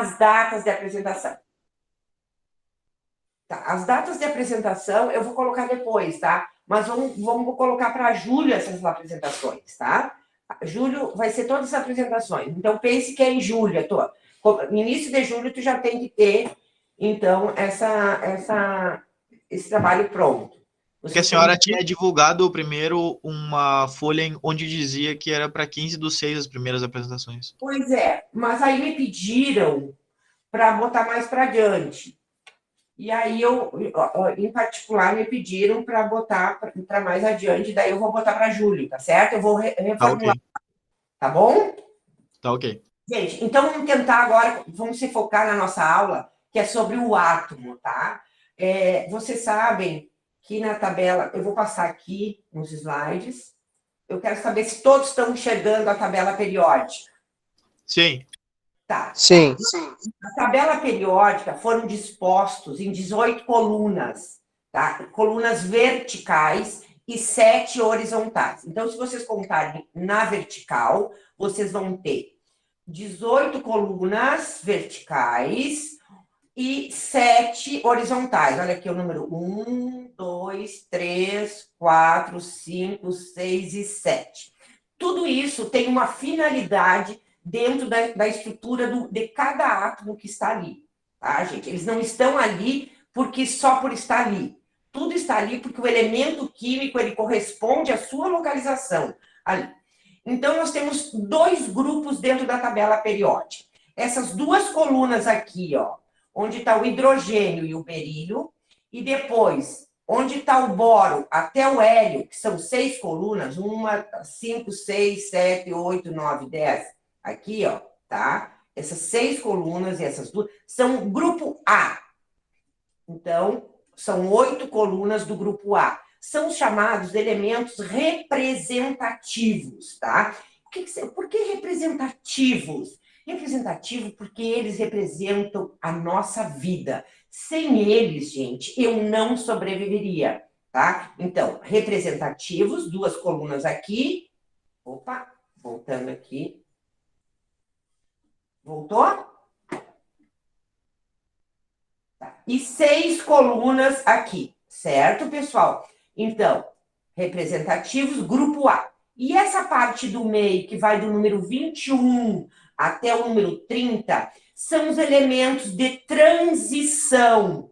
as datas de apresentação. Tá, as datas de apresentação eu vou colocar depois, tá? Mas vamos colocar para julho essas apresentações, tá? Julho vai ser todas as apresentações. Então, pense que é em julho. No início de julho, tu já tem que ter, então, esse trabalho pronto. Porque a senhora tinha divulgado primeiro uma folha onde dizia que era para 15/6 as primeiras apresentações. Pois é, mas aí me pediram para botar mais para adiante. E aí em particular, me pediram para botar para mais adiante, daí eu vou botar para julho, tá certo? Eu vou Tá reformular, ok. tá bom? Tá ok. Gente, então vamos tentar agora, vamos se focar na nossa aula, que é sobre o átomo, tá? Vocês sabem que na tabela, eu vou passar aqui nos slides, eu quero saber se todos estão enxergando a tabela periódica. Sim. Tá. Sim. A tabela periódica foram dispostos em 18 colunas, tá? Colunas verticais e 7 horizontais. Então, se vocês contarem na vertical, vocês vão ter 18 colunas verticais e 7 horizontais. Olha aqui o número 1, 2, 3, 4, 5, 6 e 7. Tudo isso tem uma finalidade dentro da estrutura de cada átomo que está ali, tá, gente? Eles não estão ali porque só por estar ali. Tudo está ali porque o elemento químico ele corresponde à sua localização ali. Então, nós temos 2 grupos dentro da tabela periódica. Essas 2 colunas aqui, ó, onde está o hidrogênio e o berílio, e depois, onde está o boro até o hélio, que são 6 colunas, 5, 6, 7, 8, 9, 10, aqui, ó, tá? Essas 6 colunas e essas 2 são o grupo A. Então, são 8 colunas do grupo A. São chamados elementos representativos, tá? Por que representativos? Representativo porque eles representam a nossa vida. Sem eles, gente, eu não sobreviveria, tá? Então, representativos, 2 colunas aqui. Opa, voltando aqui. Voltou? Tá. E 6 colunas aqui, certo, pessoal? Então, representativos, grupo A. E essa parte do meio, que vai do número 21 até o número 30, são os elementos de transição.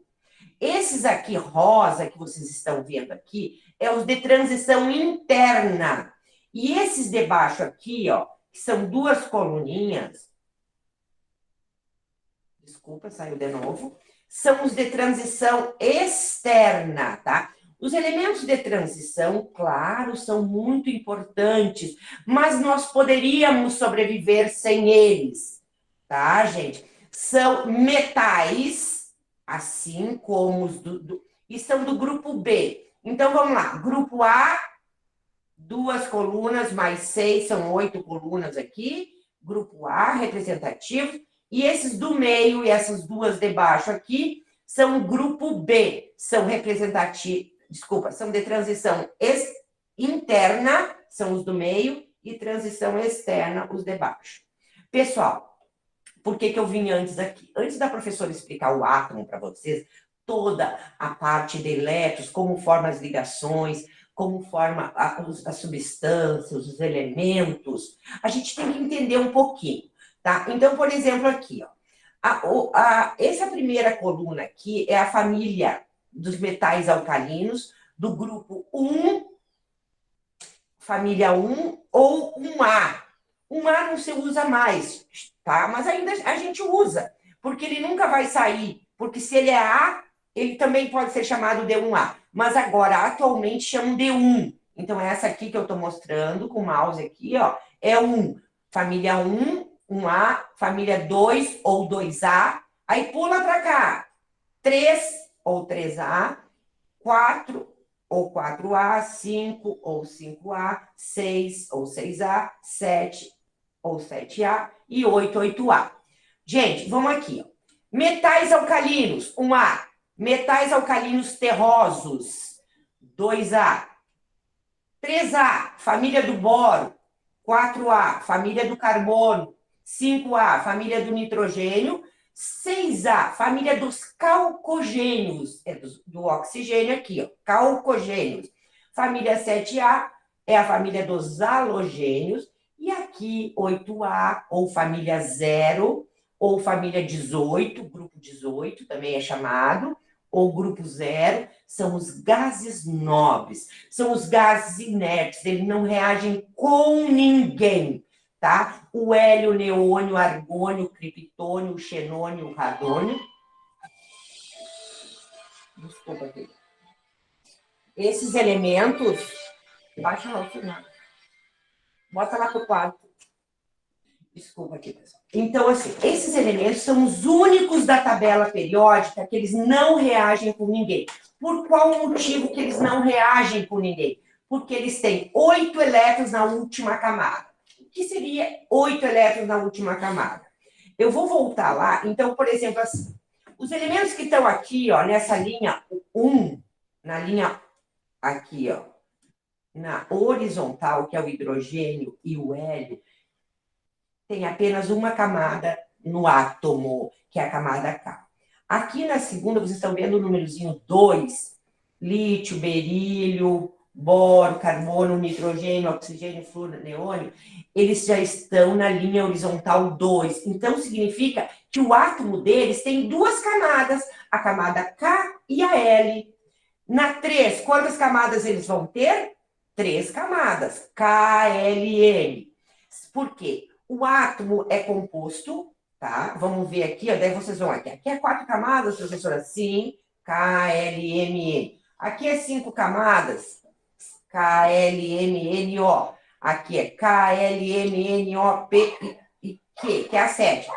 Esses aqui, rosa, que vocês estão vendo aqui, é os de transição interna. E esses de baixo aqui, ó, que são 2 coluninhas, desculpa, saiu de novo, são os de transição externa, tá? Os elementos de transição, claro, são muito importantes, mas nós poderíamos sobreviver sem eles, tá, gente? São metais, assim como os e são do grupo B. Então, vamos lá. Grupo A, 2 colunas, mais 6, são 8 colunas aqui. Grupo A, representativo. E esses do meio e essas 2 de baixo aqui são o grupo B, são representativos, desculpa, são de transição interna, são os do meio, e transição externa, os de baixo. Pessoal, por que eu vim antes aqui? Antes da professora explicar o átomo para vocês, toda a parte de elétrons, como forma as ligações, como forma as substâncias, os elementos, a gente tem que entender um pouquinho. Tá? Então, por exemplo, aqui, ó, essa primeira coluna aqui é a família dos metais alcalinos, do grupo 1, família 1 ou 1A. 1A não se usa mais, tá? Mas ainda a gente usa, porque ele nunca vai sair, porque se ele é A, ele também pode ser chamado de 1A. Mas agora, atualmente, chamam de 1. Então, essa aqui que eu estou mostrando, com o mouse aqui, ó, é 1. Família 1, 1A, família 2 ou 2A, aí pula para cá, 3 ou 3A, 4 ou 4A, 5 ou 5A, 6 ou 6A, 7 ou 7A e 8, 8A. Gente, vamos aqui. Ó. Metais alcalinos, 1A. Metais alcalinos terrosos, 2A. 3A, família do boro. 4A, família do carbono. 5A, família do nitrogênio. 6A, família dos calcogênios, é do oxigênio aqui, ó, calcogênios. Família 7A é a família dos halogênios. E aqui, 8A, ou família 0, ou família 18, grupo 18 também é chamado, ou grupo 0, são os gases nobres, são os gases inertes, eles não reagem com ninguém, tá? O hélio, o neônio, o argônio, o criptônio, o xenônio, o radônio. Desculpa aqui. Esses elementos, baixa lá o final. Bota lá pro quarto. Desculpa aqui, pessoal. Então, assim, esses elementos são os únicos da tabela periódica que eles não reagem com ninguém. Por qual motivo que eles não reagem com ninguém? Porque eles têm 8 elétrons na última camada. O que seria 8 elétrons na última camada? Eu vou voltar lá. Então, por exemplo, assim, os elementos que estão aqui, ó, nessa linha 1, na linha aqui, ó, na horizontal, que é o hidrogênio e o hélio, tem apenas uma camada no átomo, que é a camada K. Aqui na segunda, vocês estão vendo o númerozinho 2, lítio, berílio, boro, carbono, nitrogênio, oxigênio, flúor, neônio, eles já estão na linha horizontal 2. Então, significa que o átomo deles tem duas camadas, a camada K e a L. Na 3, quantas camadas eles vão ter? 3 camadas, K, L, N. Por quê? O átomo é composto, tá? Vamos ver aqui, ó, daí vocês vão aqui. Aqui é 4 camadas, professora? Sim, K, L, M, N. Aqui é 5 camadas, K, L, M, N, O. Aqui é K, L, M, N, O, P e Q, que é a 7.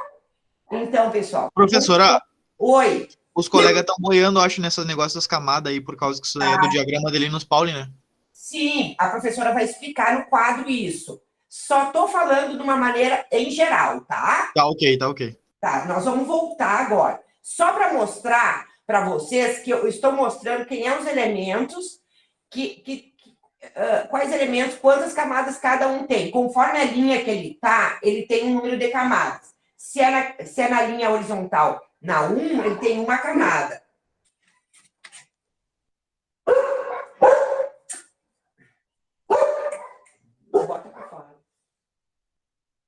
Então, pessoal... Professora, oi. os colegas estão boiando, acho, nesses negócios das camadas aí, por causa que isso aí é do diagrama dele nos Pauli, né? Sim, a professora vai explicar no quadro isso. Só estou falando de uma maneira em geral, tá? Tá ok, tá ok. Tá, nós vamos voltar agora. Só para mostrar para vocês que eu estou mostrando quem é os elementos, quais elementos, quantas camadas cada um tem. Conforme a linha que ele tá, ele tem um número de camadas. Se é na linha horizontal, na 1, ele tem uma camada. Bota para fora.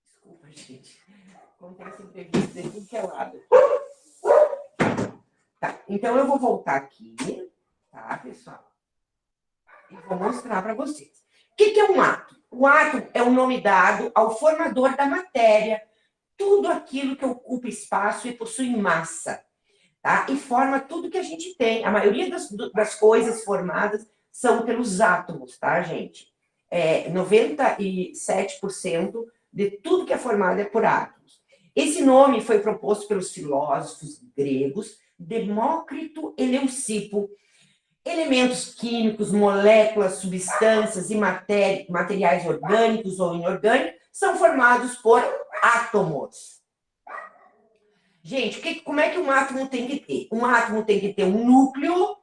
Desculpa, gente. Acontece entrevista de tudo que é lado. Tá, então eu vou voltar aqui, tá, pessoal? E vou mostrar para vocês. O que é um átomo? O átomo é o nome dado ao formador da matéria, tudo aquilo que ocupa espaço e possui massa, tá? E forma tudo que a gente tem. A maioria das coisas formadas são pelos átomos, tá, gente? 97% de tudo que é formado é por átomos. Esse nome foi proposto pelos filósofos gregos Demócrito e Leucipo. Elementos químicos, moléculas, substâncias e materiais orgânicos ou inorgânicos são formados por átomos. Gente, como é que um átomo tem que ter? Um átomo tem que ter um núcleo.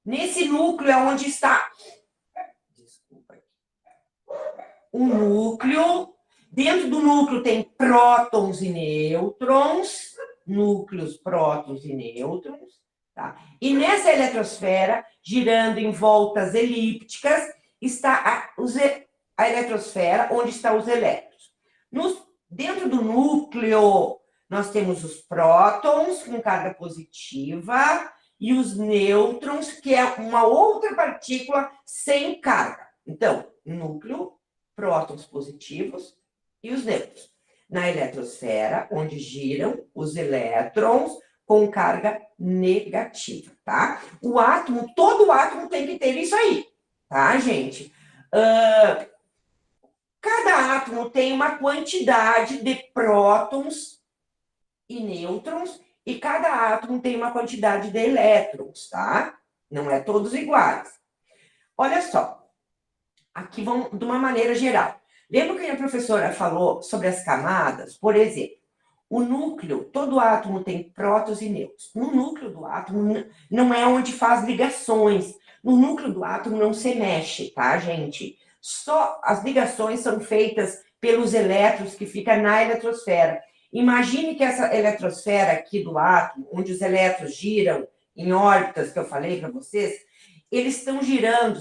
Nesse núcleo é onde está... Desculpa. Um núcleo. Dentro do núcleo tem prótons e nêutrons. Núcleos, prótons e nêutrons. Tá? E nessa eletrosfera, girando em voltas elípticas, está a eletrosfera, onde estão os elétrons. Dentro do núcleo, nós temos os prótons, com carga positiva, e os nêutrons, que é uma outra partícula sem carga. Então, núcleo, prótons positivos e os nêutrons. Na eletrosfera, onde giram os elétrons com carga negativa, tá? O átomo, todo átomo tem que ter isso aí, tá, gente? Cada átomo tem uma quantidade de prótons e nêutrons, e cada átomo tem uma quantidade de elétrons, tá? Não é todos iguais. Olha só, aqui vamos de uma maneira geral. Lembra que a professora falou sobre as camadas? Por exemplo, o núcleo, todo átomo tem prótons e nêutrons. No núcleo do átomo não é onde faz ligações. No núcleo do átomo não se mexe, tá, gente? Só as ligações são feitas pelos elétrons que ficam na eletrosfera. Imagine que essa eletrosfera aqui do átomo, onde os elétrons giram em órbitas, que eu falei para vocês, eles estão girando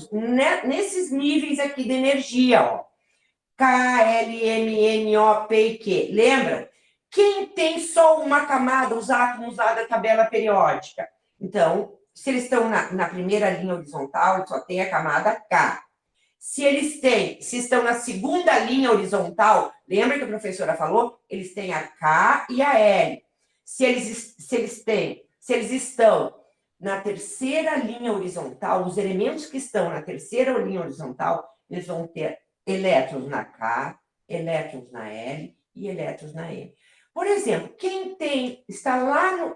nesses níveis aqui de energia, ó. K, L, M, N, O, P e Q. Lembram? Quem tem só uma camada, os átomos lá da tabela periódica? Então, se eles estão na primeira linha horizontal, eles só tem a camada K. Se estão na segunda linha horizontal, lembra que a professora falou? Eles têm a K e a L. Se eles estão na terceira linha horizontal, os elementos que estão na terceira linha horizontal, eles vão ter elétrons na K, elétrons na L e elétrons na M. Por exemplo, quem está lá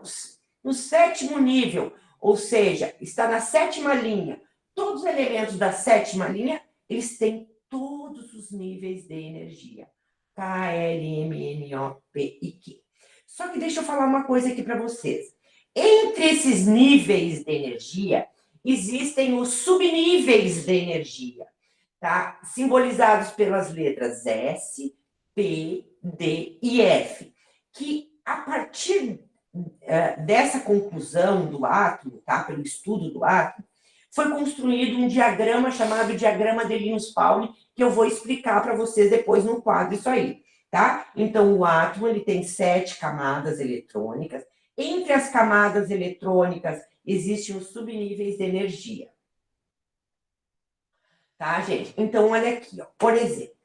no sétimo nível, ou seja, está na sétima linha, todos os elementos da sétima linha, eles têm todos os níveis de energia. K, L, M, N, O, P e Q. Só que deixa eu falar uma coisa aqui para vocês. Entre esses níveis de energia, existem os subníveis de energia, tá? Simbolizados pelas letras S, P, D e F, que a partir dessa conclusão do átomo, tá? Pelo estudo do átomo, foi construído um diagrama chamado diagrama de Linus-Pauling, que eu vou explicar para vocês depois no quadro isso aí, tá? Então, o átomo ele tem 7 camadas eletrônicas. Entre as camadas eletrônicas, existem os subníveis de energia. Tá, gente? Então, olha aqui, ó. Por exemplo,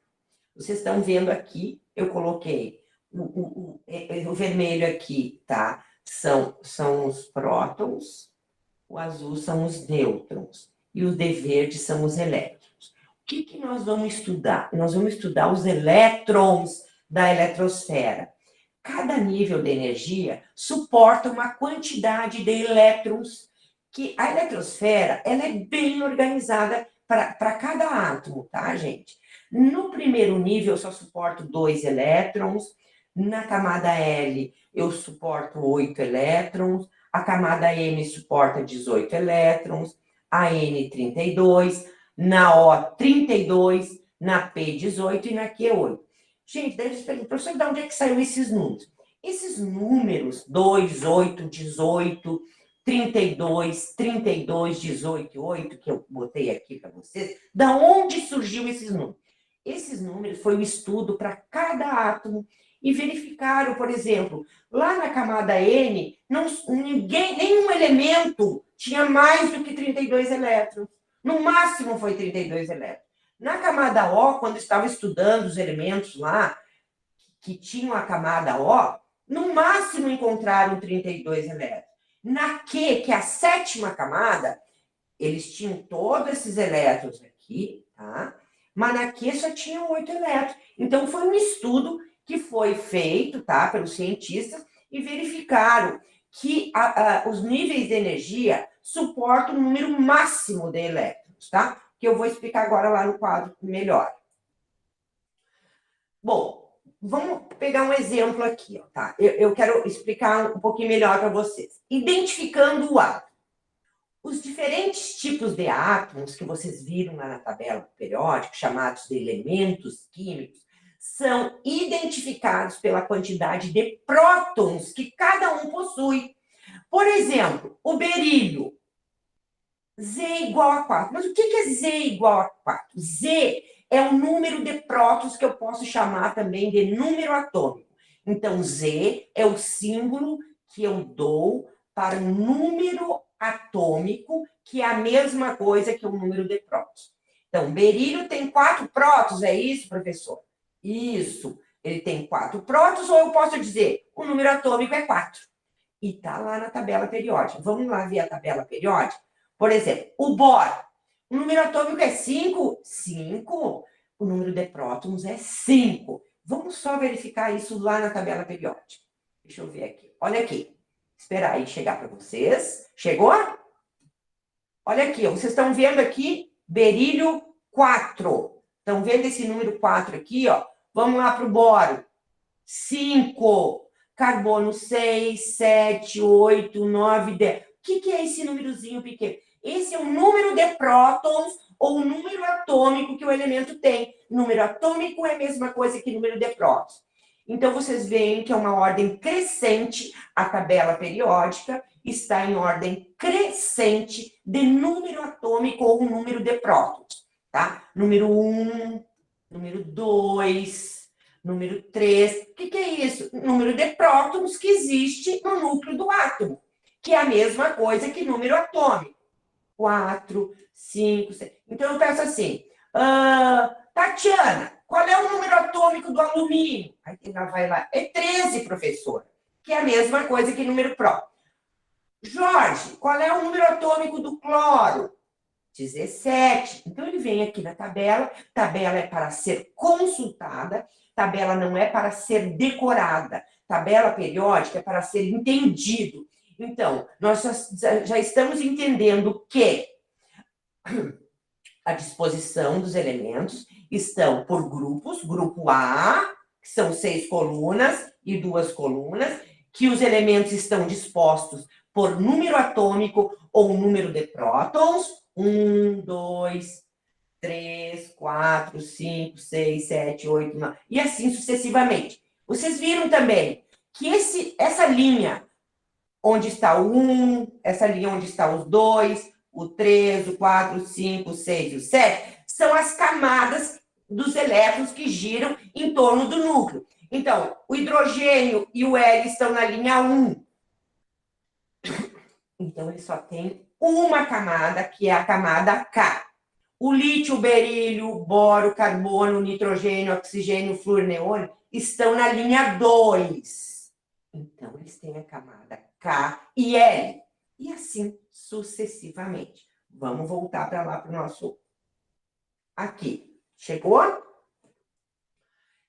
vocês estão vendo aqui, eu coloquei o vermelho aqui, tá? São os prótons, o azul são os nêutrons e os de verde são os elétrons. O que nós vamos estudar? Nós vamos estudar os elétrons da eletrosfera. Cada nível de energia suporta uma quantidade de elétrons, que a eletrosfera ela é bem organizada para cada átomo, tá, gente? No primeiro nível, eu só suporto 2 elétrons, na camada L, eu suporto 8 elétrons, a camada M suporta 18 elétrons, a N 32, na O 32, na P 18 e na Q 8. Gente, deve se perguntar, professor, de onde é que saiu esses números? Esses números, 2, 8, 18, 32, 32, 18 e 8, que eu botei aqui para vocês, da onde surgiu esses números? Esses números foi um estudo para cada átomo e verificaram, por exemplo, lá na camada N, nenhum elemento tinha mais do que 32 elétrons. No máximo foi 32 elétrons. Na camada O, quando estava estudando os elementos lá, que tinham a camada O, no máximo encontraram 32 elétrons. Na Q, que é a sétima camada, eles tinham todos esses elétrons aqui, tá? Mas na Q só tinham 8 elétrons. Então, foi um estudo que foi feito, tá, pelos cientistas e verificaram que os níveis de energia suportam um número máximo de elétrons, tá? Que eu vou explicar agora lá no quadro melhor. Bom, vamos pegar um exemplo aqui, ó, tá? Eu quero explicar um pouquinho melhor para vocês. Identificando o átomo. Os diferentes tipos de átomos que vocês viram lá na tabela periódica, chamados de elementos químicos, são identificados pela quantidade de prótons que cada um possui. Por exemplo, o berílio, Z igual a 4. Mas o que é Z igual a 4? Z é o número de prótons que eu posso chamar também de número atômico. Então, Z é o símbolo que eu dou para um número atômico, que é a mesma coisa que o número de prótons. Então, berílio tem 4 prótons, é isso, professor? Isso. Ele tem 4 prótons, ou eu posso dizer, o número atômico é 4. E está lá na tabela periódica. Vamos lá ver a tabela periódica? Por exemplo, o boro. O número atômico é 5? 5. O número de prótons é 5. Vamos só verificar isso lá na tabela periódica. Deixa eu ver aqui. Olha aqui. Esperar aí chegar para vocês. Chegou? Olha aqui, ó. Vocês estão vendo aqui berílio 4. Estão vendo esse número 4 aqui, ó? Vamos lá para o boro. 5. Carbono 6, 7, 8, 9, 10. O que é esse númerozinho pequeno? Esse é o número de prótons ou o número atômico que o elemento tem. Número atômico é a mesma coisa que número de prótons. Então, vocês veem que é uma ordem crescente, a tabela periódica está em ordem crescente de número atômico ou número de prótons, tá? Número 1, número 2, número 3. O que é isso? Número de prótons que existe no núcleo do átomo, que é a mesma coisa que número atômico. 4, 5, 6. Então, eu peço assim, Tatiana, qual é o número atômico do alumínio? Aí ela vai lá, é 13, professora, que é a mesma coisa que número próton. Jorge, qual é o número atômico do cloro? 17. Então, ele vem aqui na tabela. Tabela é para ser consultada. Tabela não é para ser decorada. Tabela periódica é para ser entendido. Então, nós já estamos entendendo que a disposição dos elementos estão por grupos. Grupo A, que são 6 colunas e 2 colunas, que os elementos estão dispostos por número atômico ou número de prótons. 1, 2, 3, 4, 5, 6, 7, 8, 9, e assim sucessivamente. Vocês viram também que essa linha onde está o 1, essa linha onde está os 2, o 3, o 4, o 5, o 6 e o 7, são as camadas dos elétrons que giram em torno do núcleo. Então, o hidrogênio e o hélio estão na linha 1. Então, ele só tem uma camada, que é a camada K. O lítio, o berílio, o boro, o carbono, o nitrogênio, o oxigênio, o flúor, o neônio estão na linha 2. Então, eles têm a camada K e L. E assim sucessivamente. Vamos voltar para lá, para o nosso... Aqui. Chegou?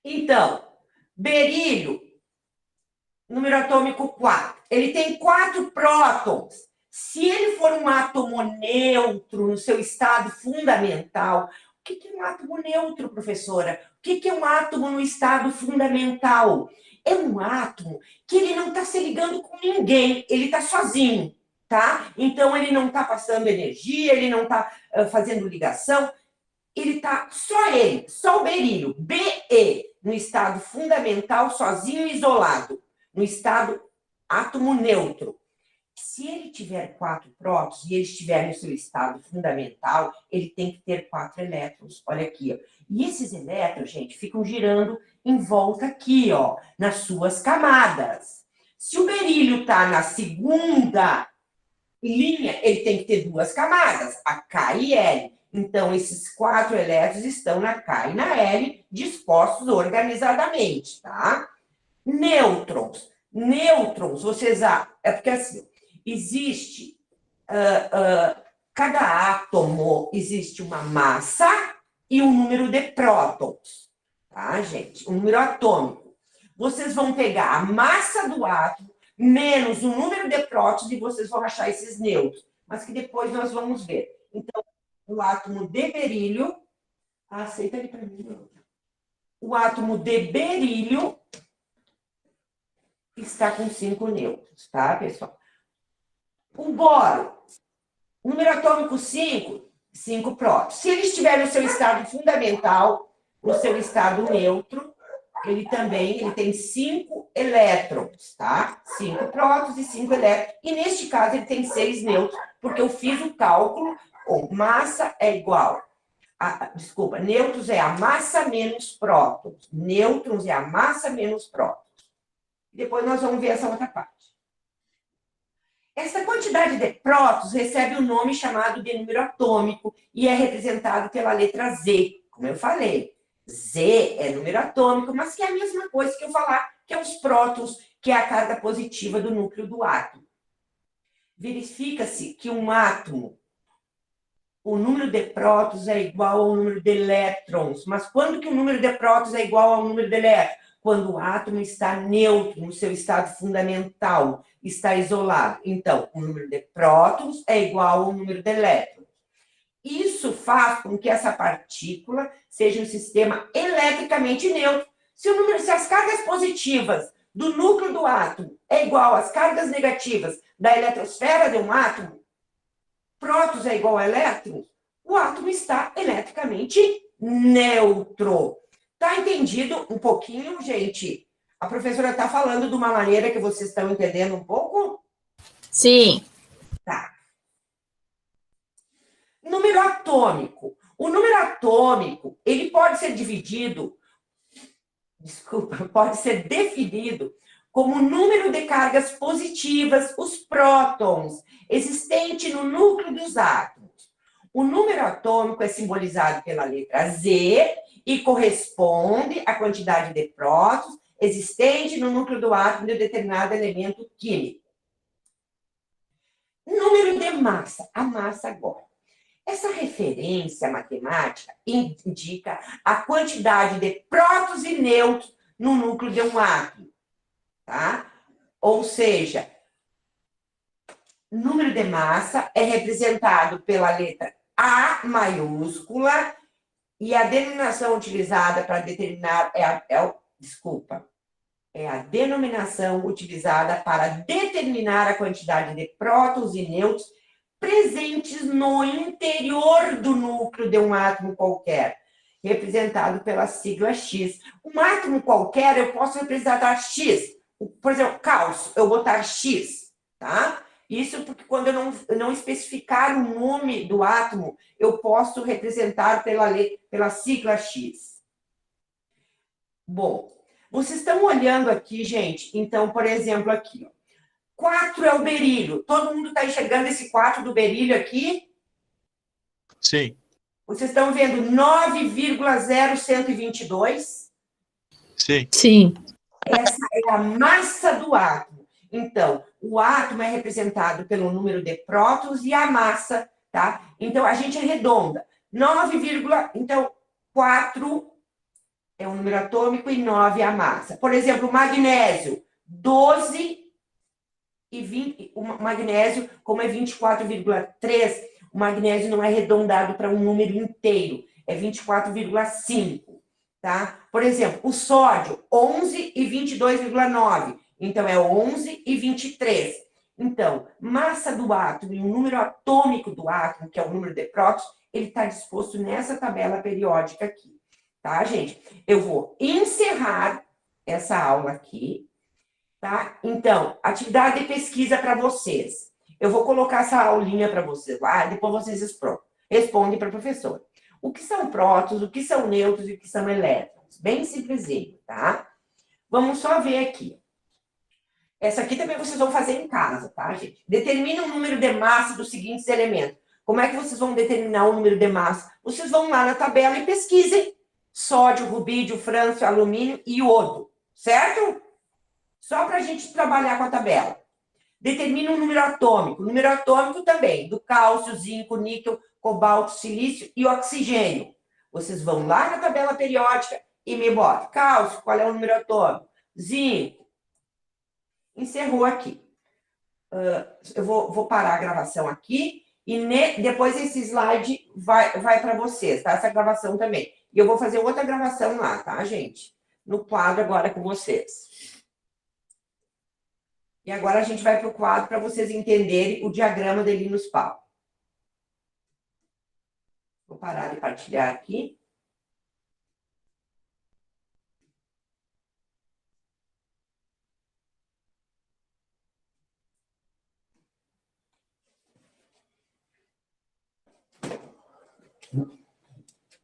Então, berílio, número atômico 4. Ele tem 4 prótons. Se ele for um átomo neutro no seu estado fundamental... O que é um átomo neutro, professora? O que é um átomo no estado fundamental? É um átomo que ele não está se ligando com ninguém, ele está sozinho, tá? Então, ele não está passando energia, ele não está fazendo ligação, ele está só o berílio, Be, no estado fundamental, sozinho e isolado, no estado átomo neutro. Se ele tiver 4 prótons e ele estiver no seu estado fundamental, ele tem que ter 4 elétrons. Olha aqui, ó. E esses elétrons, gente, ficam girando em volta aqui, ó, nas suas camadas. Se o berílio está na segunda linha, ele tem que ter 2 camadas, a K e L. Então, esses 4 elétrons estão na K e na L, dispostos organizadamente, tá? Nêutrons. Nêutrons, vocês... É porque assim... Existe, cada átomo existe uma massa e um número de prótons, tá, gente? Um número atômico. Vocês vão pegar a massa do átomo menos o número de prótons e vocês vão achar esses nêutrons, mas que depois nós vamos ver. Então, o átomo de berílio, aceita ali para mim. O átomo de berílio está com 5 nêutrons, tá, pessoal? O boro, número atômico 5, 5 prótons. Se ele estiver no seu estado fundamental, no seu estado neutro, ele tem 5 elétrons, tá? 5 prótons e 5 elétrons. E neste caso ele tem 6 nêutrons, porque eu fiz o cálculo, massa é igual. Desculpa, nêutrons é a massa menos prótons. Nêutrons é a massa menos prótons. Depois nós vamos ver essa outra parte. Essa quantidade de prótons recebe um nome chamado de número atômico e é representado pela letra Z, como eu falei. Z é número atômico, mas que é a mesma coisa que eu falar, que é os prótons, que é a carga positiva do núcleo do átomo. Verifica-se que um átomo, o número de prótons é igual ao número de elétrons. Mas quando que o número de prótons é igual ao número de elétrons? Quando o átomo está neutro, no seu estado fundamental, está isolado. Então, o número de prótons é igual ao número de elétrons. Isso faz com que essa partícula seja um sistema eletricamente neutro. Se as cargas positivas do núcleo do átomo é igual às cargas negativas da eletrosfera de um átomo, prótons é igual a elétrons, o átomo está eletricamente neutro. Tá entendido um pouquinho, gente, A professora está falando de uma maneira que vocês estão entendendo um pouco? Sim. Tá. Número atômico. O número atômico, ele pode ser dividido, pode ser definido como número de cargas positivas, os prótons, existente no núcleo dos átomos. O número atômico é simbolizado pela letra Z e corresponde à quantidade de prótons existente no núcleo do átomo de um determinado elemento químico. Número de massa, a massa agora. Essa referência matemática indica a quantidade de prótons e nêutrons no núcleo de um átomo, tá? Ou seja, número de massa é representado pela letra A maiúscula e a denominação utilizada para determinar é a denominação utilizada para determinar a quantidade de prótons e nêutrons presentes no interior do núcleo de um átomo qualquer, representado pela sigla X. Um átomo qualquer, eu posso representar X. Por exemplo, cálcio, eu botar X, tá? Isso porque quando eu não especificar o nome do átomo, eu posso representar pela sigla X. Bom, vocês estão olhando aqui, gente, então, por exemplo, aqui, ó. 4 é o berílio. Todo mundo está enxergando esse 4 do berílio aqui? Sim. Vocês estão vendo 9,0122? Sim. Sim. Essa é a massa do átomo. Então, o átomo é representado pelo número de prótons e a massa, tá? Então, a gente arredonda. 9, então, 4 é o número atômico e 9 é a massa. Por exemplo, o magnésio, 12 e 20, o magnésio, como é 24,3, o magnésio não é arredondado para um número inteiro, é 24,5, tá? Por exemplo, o sódio, 11 e 22,9, então é 11 e 23. Então, massa do átomo e o número atômico do átomo, que é o número de prótons, ele está disposto nessa tabela periódica aqui, tá, gente? Eu vou encerrar essa aula aqui, tá? Então, atividade de pesquisa para vocês. Eu vou colocar essa aulinha para vocês lá, depois vocês respondem para a professora. O que são prótons, o que são nêutrons e o que são elétrons? Bem simplesinho, tá? Vamos só ver aqui. Essa aqui também vocês vão fazer em casa, tá, gente? Determina o número de massa dos seguintes elementos. Como é que vocês vão determinar o número de massa? Vocês vão lá na tabela e pesquisem. Sódio, rubídio, frâncio, alumínio e iodo, certo? Só para a gente trabalhar com a tabela. Determina o número atômico. O número atômico também, do cálcio, zinco, níquel, cobalto, silício e oxigênio. Vocês vão lá na tabela periódica e me botam. Cálcio, qual é o número atômico? Zinco. Encerrou aqui. Eu vou parar a gravação aqui e depois esse slide vai para vocês, tá? Essa gravação também. E eu vou fazer outra gravação lá, tá, gente? No quadro agora com vocês. E agora a gente vai para o quadro para vocês entenderem o diagrama de Linus Pauling. Vou parar de partilhar aqui.